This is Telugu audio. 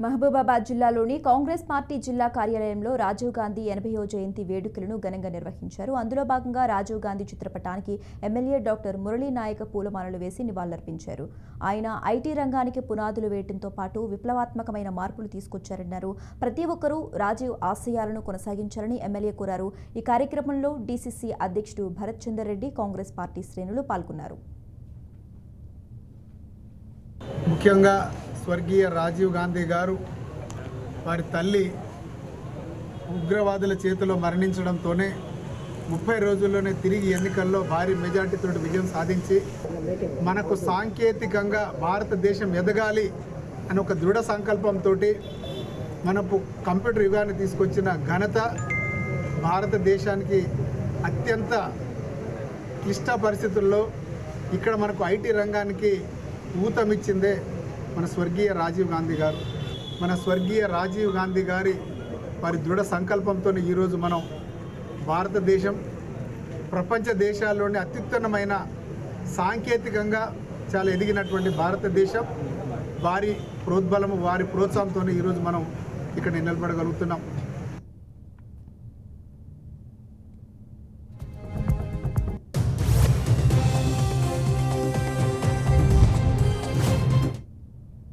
మహబూబాబాద్ జిల్లాలోని కాంగ్రెస్ పార్టీ జిల్లా కార్యాలయంలో రాజీవ్ గాంధీ 80వ జయంతి వేడుకలను ఘనంగా నిర్వహించారు. అందులో భాగంగా రాజీవ్ గాంధీ చిత్రపటానికి ఎమ్మెల్యే డాక్టర్ మురళీ నాయక్ పూలమాలలు వేసి నివాళులర్పించారు. ఆయన ఐటీ రంగానికి పునాదులు వేయడంతో పాటు విప్లవాత్మకమైన మార్పులు తీసుకొచ్చారన్నారు. ప్రతి ఒక్కరూ రాజీవ్ ఆశయాలను కొనసాగించాలని ఎమ్మెల్యే కోరారు. ఈ కార్యక్రమంలో డీసీసీ అధ్యక్షుడు భరత్ చందర్ రెడ్డి, కాంగ్రెస్ పార్టీ శ్రేణులు పాల్గొన్నారు. ముఖ్యంగా స్వర్గీయ రాజీవ్ గాంధీ గారు వారి తల్లి ఉగ్రవాదుల చేతిలో మరణించడంతోనే 30 రోజుల్లోనే తిరిగి ఎన్నికల్లో భారీ మెజార్టీతో విజయం సాధించి మనకు సాంకేతికంగా భారతదేశం ఎదగాలి అని ఒక దృఢ సంకల్పంతో మనకు కంప్యూటర్ యుగాన్ని తీసుకొచ్చిన ఘనత భారతదేశానికి అత్యంత క్లిష్ట పరిస్థితుల్లో ఇక్కడ మనకు ఐటీ రంగానికి ఊతమిచ్చిందే మన స్వర్గీయ రాజీవ్ గాంధీ గారు. మన స్వర్గీయ రాజీవ్ గాంధీ గారి వారి దృఢ సంకల్పంతో ఈరోజు మనం భారతదేశం ప్రపంచ దేశాల్లోని అత్యుత్తమమైన సాంకేతికంగా చాలా ఎదిగినటువంటి భారతదేశం వారి ప్రోద్బలము వారి ప్రోత్సాహంతో ఈరోజు మనం ఇక్కడ నిలబడగలుగుతున్నాం.